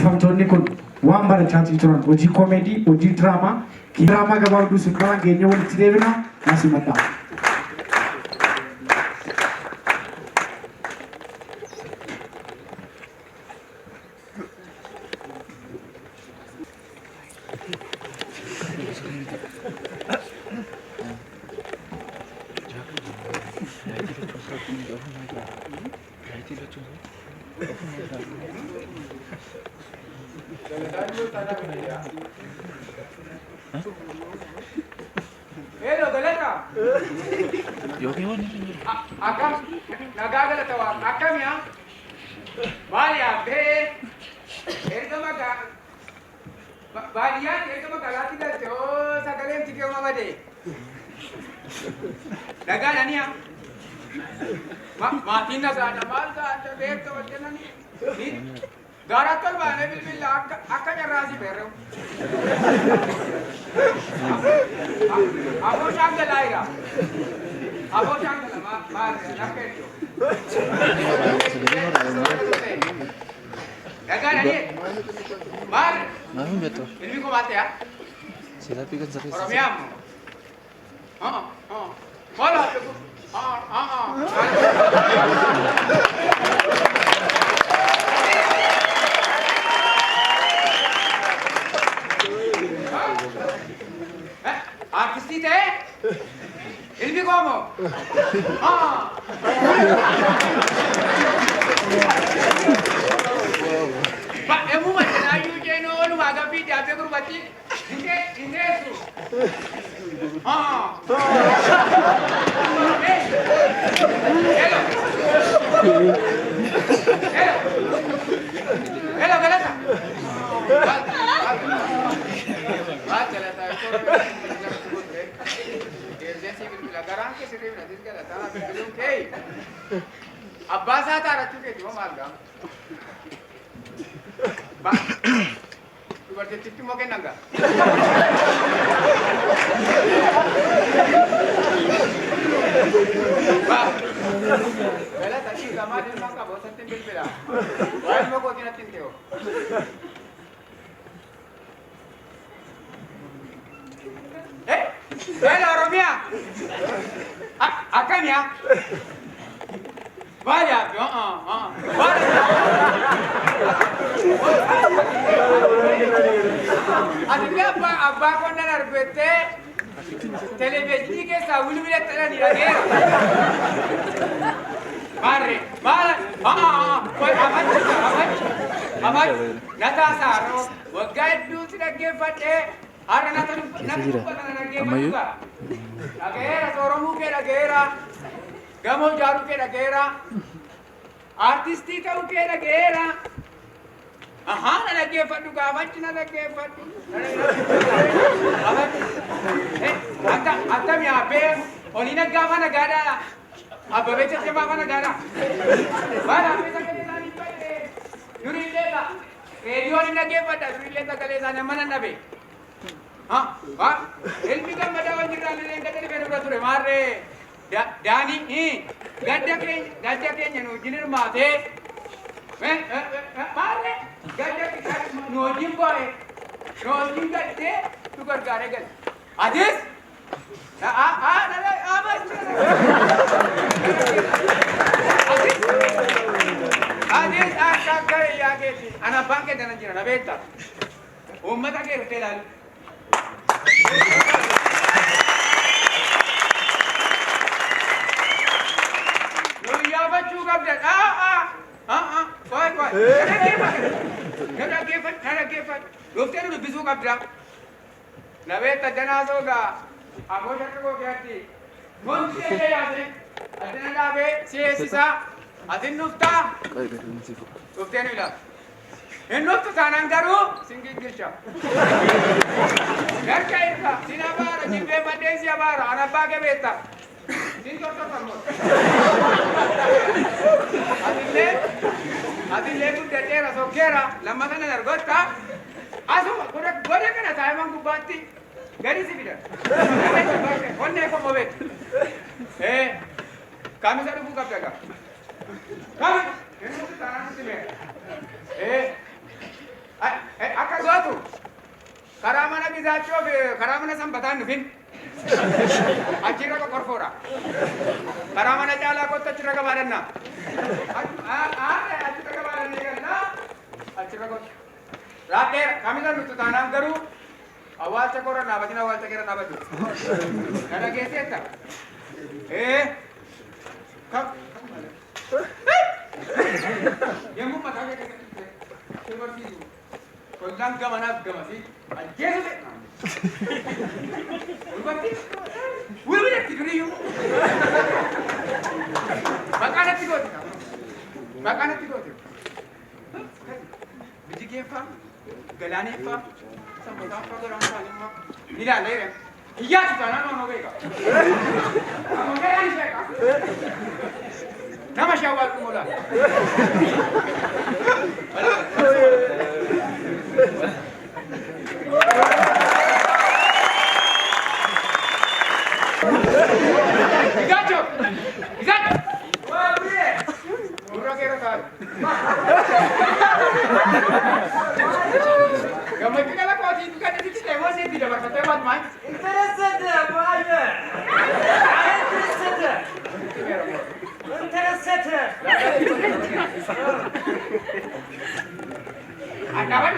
eebbifamtoonni kun waan barachaa turan hojii koomedii, hojii diraamaa gabaabduu sirnaan keenya walitti deebina asii maddaa. Hello, Galata. Akam, nagagala tawa. Akam ya. Baliya, be. Ergama ga. Baliya, ergama galati da jo. Sakalem tikyo mamade. Nagala niya. Matina sa namal sa anta bek to wajana ni. Garatul bane bil akka jarasi berro. Abo shangda laira. Abo shangda mar naketto. Nagala ni. Mar. Mahum beto. Ilmi ko bate ya. Sila pikan sa kisa. Oromiyam. Bola. Artisti te? Ilmi como? Pak emu macam ayu je no lu agak pi dia guru baci. Ini tu. Hello. Hello. Hello, Galata. Baca lah saya. Garang ke sini nanti segala tanah belum kei. Abbas ada racun ke dua marga. Bang, tu berarti tipu mau kena enggak? Bang, bela tadi kamar ni mangka bosan timpil bela. Wah, mau kau kena tinteo. Hello, Oromia. Akan ya? Vaya, Adiknya apa kau nak arbete? Televisi ke sahulu bila terang ni lagi. Mari, amat, nada saro. Wagai tu sudah gefate. Ara natu Amayu? Lagera, Soromu ke lagera. Gamo jaru ke lagera. Artisti kau ke lagera. Aha, na lagi fatu kawan cina lagi fatu. Anta mi ape, olina gama negara. Apa beca siapa negara? Mana beca ke lagi pade. Yuri lega. Radio ni lagi fatu, yuri lega kale sana mana nabe. Ilmi kan madawan jiran yang kata di mana beraturan mare, Dani gajah ke nyanu jinir mate, mare gajah ke nojim boy, nojim gajah tukar garegan, Adis, Adis akan kaya ke anak bangke dan jiran abeta, umat akhir telan. Ya baju kabel. Koi. Nada kefat. Dokter udah bisu kabel. Nabe tajana soga. Amo jatuh ko kati. Munti ya se. Adina nabe sisa. Adin nufta. Dokter ni lah. Ennotto sanangaru singi girsha. Yarka irka sinabara jibbe badesi abara anabage beta. Sintorto tammo. Adile tu detera sokera lamma kana nargota. Asu gora kana taiman kubati. Gari sibida. Onne ko movet. Kami saru buka pega. Kami. Ennotto sanangaru sime. karamana gizacho karamana sambatan nufin achira ko korfora karamana chala ko tachira ka baranna achira ka baranne ganna achira ko rate kamila nutu tanam garu awal chakora na bajina awal chakera na baju kana kese ta kap yang mau mata ke seperti itu kondan gamana gamasi ajesu ulbati ulbati tikriyo makana tikoti bijige fa galane fa sambata fa garam salima nila lere iya tutana no vega amongera ni seka nama shawal kumula Gacho! Gacho! Wah, brie! Murah kira kan. Kamu itu kalau kau itu kan itu tema sih tidak berkata man. Interested, boy. Interested. Ada apa?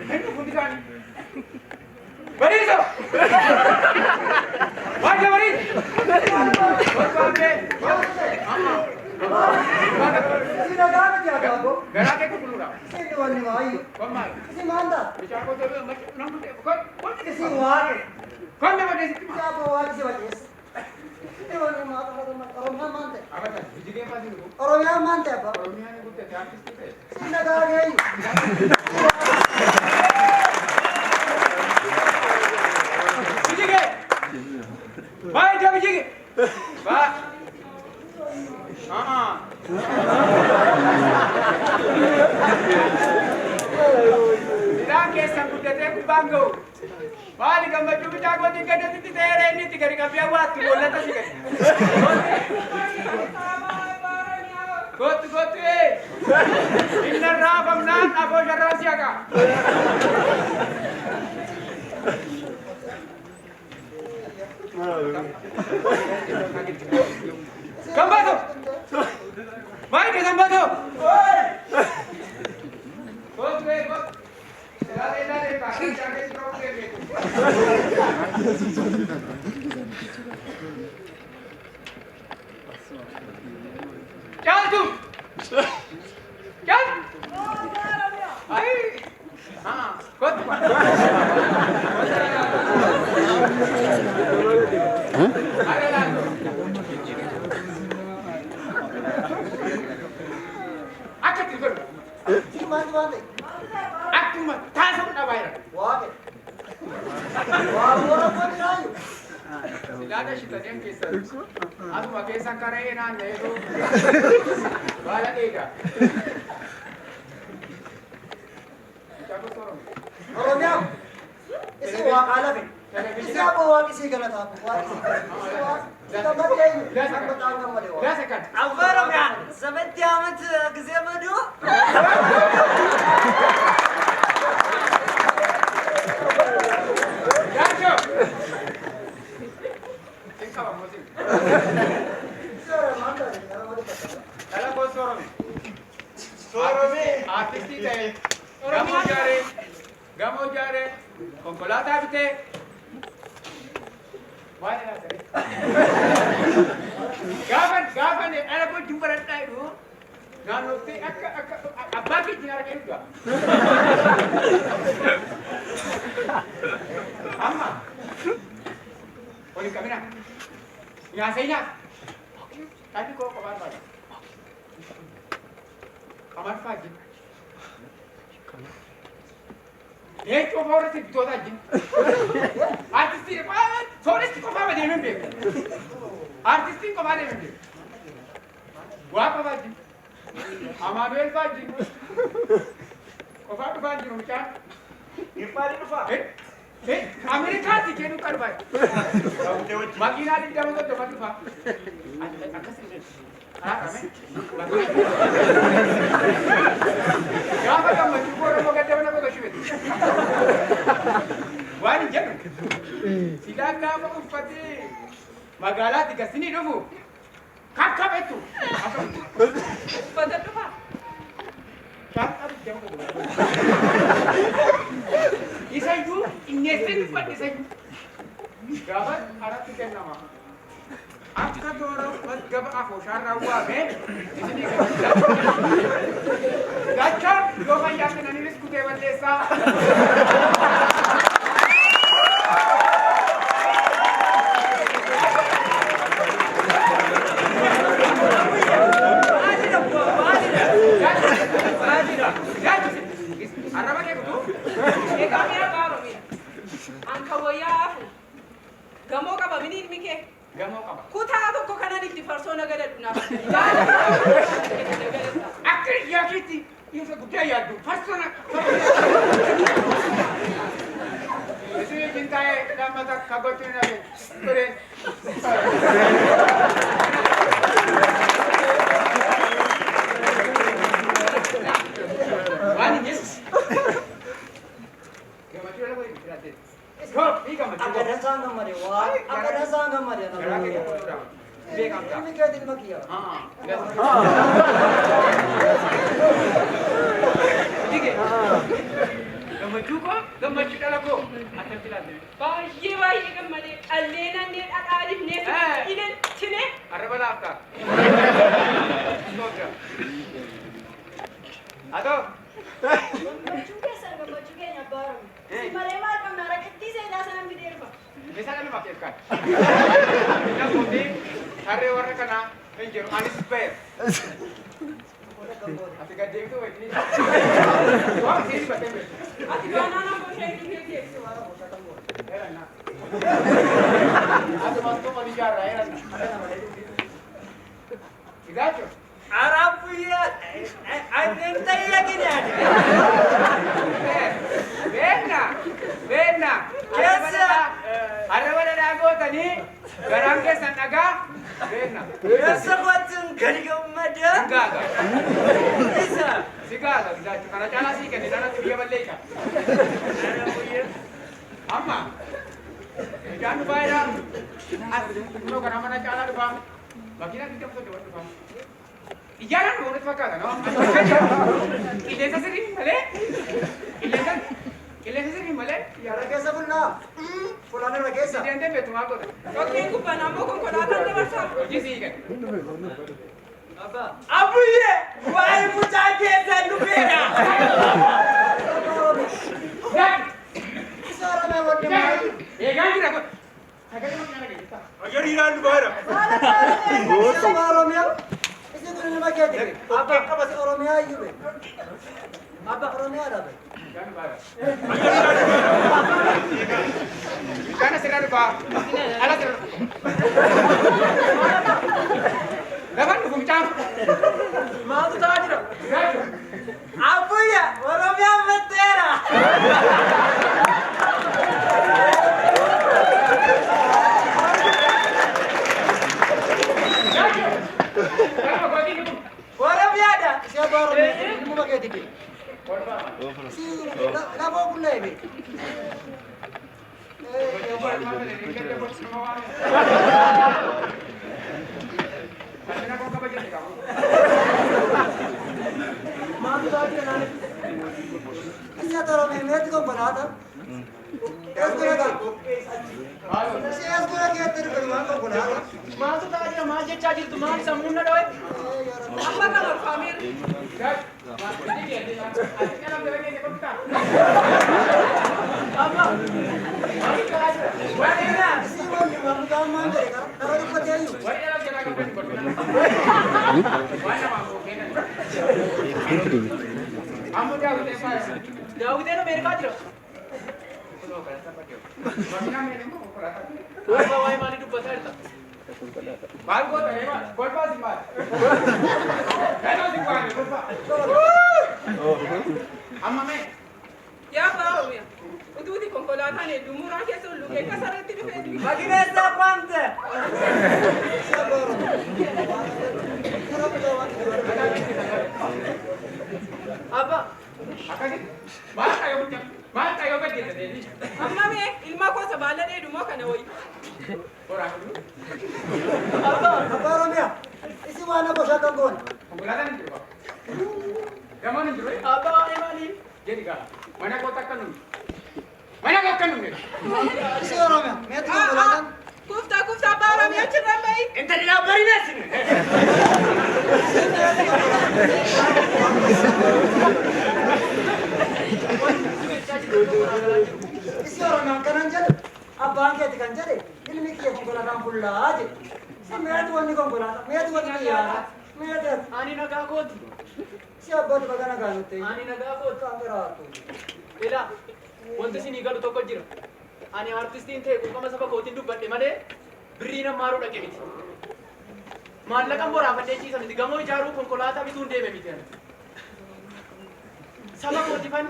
Itu pun tidak. Bariso. Wajah bari. Sino gana kya babu? Gara ke kulura. Sino wani mai? Kau mai. Kisi manda. Bicara kau tu nak kau Kisi wage. kau nak ada sih. Kya bawa kisi wage? Sino wani mata oromnya mante. Apa tu? Bijige apa sih tu? Oromnya mante apa? Orangnya ni bukan artis tu. Sino gana gay? Bijige. Baik dah bijige. Baik. Tidak kisah budak aku bangga. Balik kamu cuma jago tiga detik tiada ini tiga hari kami awat tu bola tak sih. Got Inna rafam nan apa cara siaga. Gambar tu. Baik ke gambar tu. Got. Lari kaki jangan terus lagi. Chal tu. Chal. Ay. Got. Ada lagi. Akan tidur. Sino manda? Aku mah tasuk na bayar. Wage. Wage orang pun tahu. Tidak ada cerita yang kisah. Aku mah kisah karena nanya itu. Banyak ega. Jago sorong. Oromnya. Kisi wage alamin. Kisi apa wage kisi gana tahu. Wage. Kita mati aja. Kita tahu nama dia. Dah sekan. Oromnya. Sebentar amat kisi apa dulu? Jago. Tingkah apa musim? Kalau kau sorong. Artis kita. Gamu jare. Konkolata bite. Mana ada? Gavan ni, ada pun jumpa rantai tu. Nanu ti apa kita nak juga. Amma. Boleh kamera. Yang saya. Tapi kau kabar mana? Kabar pagi. एक को और से दो दाजी आर्टिस्ट को सोरेस को बाबा दे में आर्टिस्ट को बारे में वा को बाजी हमारे बाजी को बाजी उनका ये पारी को अमेरिका से केनु कर भाई मकीना दी जब तो मत फा हां क्या पता मैं को रो के देना को Sidaa gaafa uffatee magaalaatti gasinii dhufu kakkabetu. Uffata dhufa. Isayyuu inneessee uffadhe isayyuu. Gaafa aratti kennama. Akka dooroo gaba afooshaarraa waamee isinii gacha yoo fayyaa kennanis kutee balleessaa. Arraba kee kutuu? Egaa mi'a gaaromee. Anka wayyaa gamoo qaba mini ilmi kee. Gamoo qaba. Kutaa tokko kanan itti farsoo nagadadhu naaf. Akka yaakiitti isa guddaa yaaddu farsoo isin kintaa'ee lammata kagochuun nafe ture. Waan innis gammachuu dhala waliin firaate. Akka dasaan gammade waa akka dasaan gammade Garaa kee tokko beekamta. Ilmi keetiin makiyaa. Dige. Gammachuu koo gammachuu dhala koo akkam filaate. Baay'ee gammadee dhallee nannee dhadhaa dibnee ilin tine. Arraba laaftaa. Atoo. Gammachuu keenya baaramu. Malee maal qabna rakkattii seenaa sana fideerfa. Bisa kan maaf kan. Kita putih hari warna kana penjuru anis bayar. Ati gede itu ini. Wah sini batem. Ati banana ko siya ibigay ko. Ati masuk mau bicara ya. Igacho. Arabuya anentaya gini. Beena. Kesa. Arraba dago tani garang ke sanaga. Beena. Kesa kuatun gari gammada. Enggak. Bisa. Sigala, igacho. Karena cala sih kan di sana tuh dia balik kan. Arabuya. Amma. Jangan bayar. Lo kenapa nak cala tu bang? Bagian kita betul betul bang. Iyaran menurut fakta kan? Ilesa sering malah. Ilesa sering malah. Yara kesa punna. Fulana na kesa. Jadi anda betul aku. Okay ko pa namo ko konatan na barsa. Jadi sih kan. Apa? Abuye, why mucha kesa lupera. Isara me wote mai. Kan kita kok. Agak cuma nak kita. Ayo di dalam bara. Isa Oromia. Isa ko na magete. Apa apa si Oromia yube. Apa Oromia ada be? Jangan bayar. Karena sedar pak. Alat sedar. Dapat dukung cam. Mau tu tahu tidak? Gajo. Abuya, Oromia metera. Oromia ada. Siapa Oromia? Ini mau pakai titik. Si, labo pula ini. Isa तो मैं मेरे को बना था इसको लगा से इसको लगा तेरे को मां को बना था मां तो ताज मां जे चाची तुम्हारे सामने ना रहे Amma ka marfamir. apa wala si mo ni mamu ka man kare kara ko pati ayu Jauh deh no mere kadro. Bawa mani tu pasal tak. Bago tayo ba? Kolpa si Mal. Kano si Juan? Kolpa. Amma me. Ya baro me. Udu di konkolata ne dumura ke so luke kasarati ni fe. bagi mesa quante apa Akkasi maal tayo bujja maal tayo badde tadi. Amma me ilma ko sa bala dai dumo kana wai. Ora. Abbaa Oromiyaa. Isi waan boshaa kan goone. Konkolaataan hin jiru ba? Gamoon hin jiru. Abba emani. Jadi gaa mana kau takkan nun. Mana kau kan nun. Isi Oromiyaa. Meetti konkolaataan. Kufta Abba Oromiyaa chirra bai. Inta dina bari nasi. Isi Oromiyaan kanan jedhu abbaan keeti kan jedhe ilmi kiyya konkolaataan fullaa jedhe. Si meetti wanni konkolaataa meetti wanni xiyyaara meetti Ani nagaa kooti. si abbaatu baga nagaa nutti. Ani nagaa kooti. Kan biraatu. Ila wanti isinii galu tokko jira. Ani artistiin ta'e quuqama saba kootiin dubbadhe malee birrii nammaaruu dhaqe miti. Maallaqan boraafadhee ciisa miti. Gamoo ijaaruu konkolaataa bituun deeme miti. Saba kootifan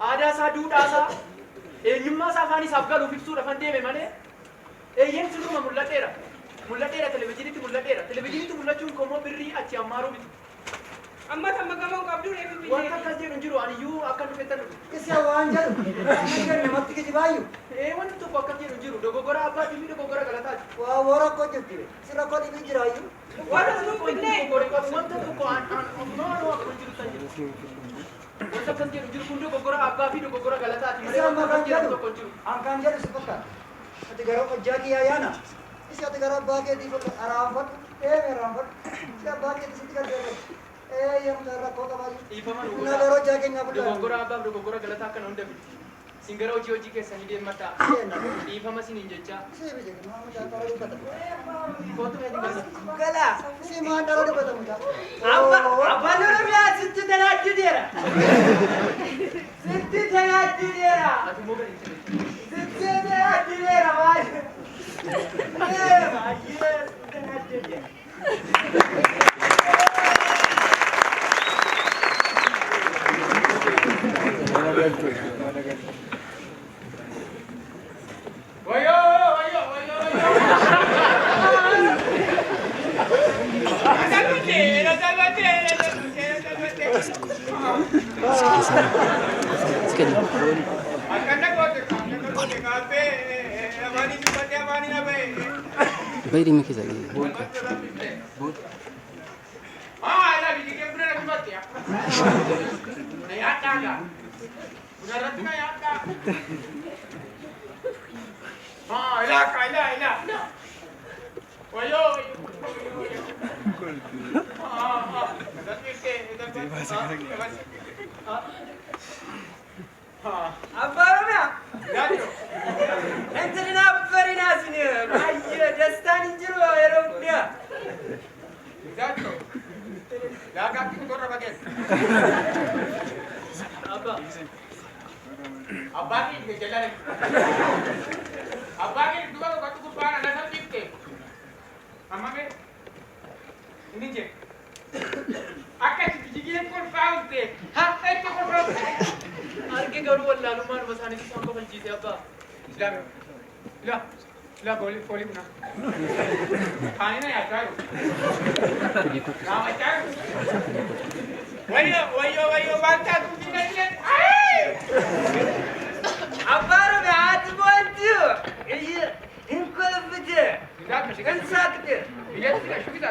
aadaa isaa duudhaa isaa eenyummaa isaa afaan isaaf galuuf ibsuudhaafan deeme malee eeyyeen sunuma mul'adheera. Mul'adheera televizyiinitti mul'adheera. Televizyiinitti mul'achuun komoo birrii achi ammaaruu miti. Amma kan gamoo qabduu reefi wanta akkas jedhu hin jiru aniyyuu akka dhufeettan dhufe. Isi waan jedhu kan namatti kijibaayyuu. Wanti tokko akkas jedhu hin jiru dogoggora abbaatii fi dogoggora galataati. Waa warra koo jirti. Si rakkoo dhibii jiraayyuu. Wanta tokko wanta tokko noonoo akkuma jiru san jiru. Wanta akkas jedhu jiru kun dogoggora abbaa fi dogoggora galataati. Isi amma kan jedhu tokko jiru. an kan jedhu si fakkaata. Ati gara hojjaa kiyyaa yaana. Isi ati gara abbaa keetii araanfadhu. Araanfadhu. Si abbaa keetii sitti galteeffadhu. Yamta rakkoo qabaayyuu. Dhiifaman Na gara hojjaa keenyaa bulaa. dogoggora abbaaf dogoggora galataa akkana hunda miti. Sin gara hojii keessanii deemataa. Dhiifama siniin jechaa. Si bije maamu jaatara dubbata. Kootu meetii gala. Gala. Si maan dara dubbata mucaa. Abbaan Oromiyaa sitti tajaajileera. Sitti tajaajileera. Ati immoo gadi hin Sitti tajaajileera baay'ee. Baay'ee tajaajileera. Wayo. Bayi mi kisa ini. Abba Oromiyaa. Enti dinaaf barinaa sini baay'ee dastaan hin jiru yeroo hundaa. Abba. Abbaa kee jalaa abbaa kee duba ko katu kupara na sabte amma me ini je akka jigile ko faute ha ecco ko faute Arge garuu wallaalummaan masaanii isaan kofalchiise abbaa. la goli na kaina ya tayo na ma tayo wayo banta tu dinga ai Abba Oromiyaa ati boontiu. Hin kolfite. Hin saakte. biyyatti ka shukita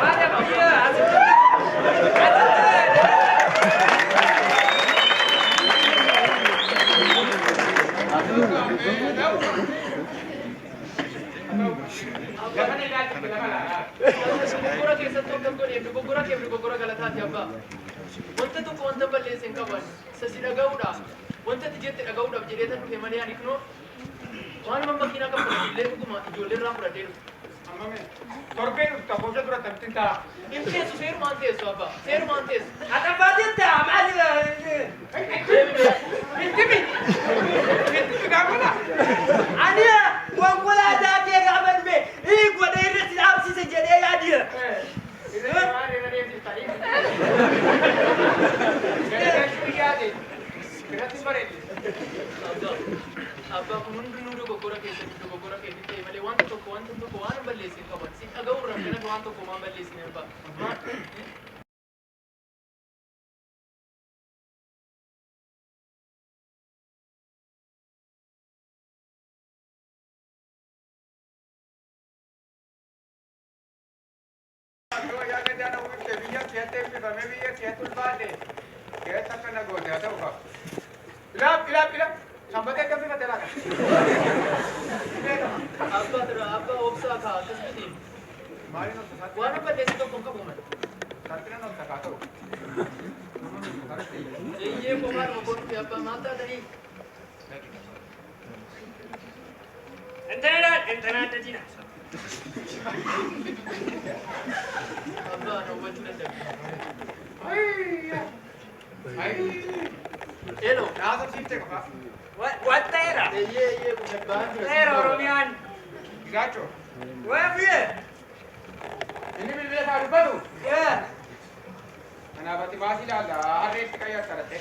Ada biyya ati. Dogoggora keessatti hojjetan godhee dogoggora galataati abbaa. Wanta tokko wanta balleesse hin qaban sasi dhaga'uudha. Wanta ati jette dhaga'uudhaaf jedhee tan dhufe malee ani kunoo waanuma makiinaa qabu illee dhuguma ijoollee irraa fudhadhee dhufe. amma me torbee nu taboja dura tabtinta Hin teessu seerumaan teessu abbaa seerumaan teessu. Atabaatitti amaali. Intimi gamana Ani konkolaataa kee gaafa dhufe godhee irratti dhaabsise jedhee yaadiya. Abbaa kun hundinuu dogoggora keessatti malee wanta tokko waan balleesse hin qaban. Si dhaga'uurraa kan waan tokko waan balleessine abbaa. keettee bifamee biyya keetul baate keessa akka nagoote haa ta'u qaba. Ilaaf. Sambatee akka bifate laata. Abbaa obsaa kaa akkasumatti Maaliin obsa waan balleessi tokko hin qabu malee. Saaxilaan obsa haa ta'u. Eeyyee kophaa nama godhuufi abbaa maal taatanii? Entanaa adda diina. Abbaa na hubachuu danda'u. Elo. Naasa siftee qofaa. Watteera. Eeyyee kun abbaan jira. Teera Oromiyaan. Gaacho. Waa biyye. Inni bilbila isaa dubbatu. Kanaaf ati maasii ilaalla harreetti qayyaa kadhatte.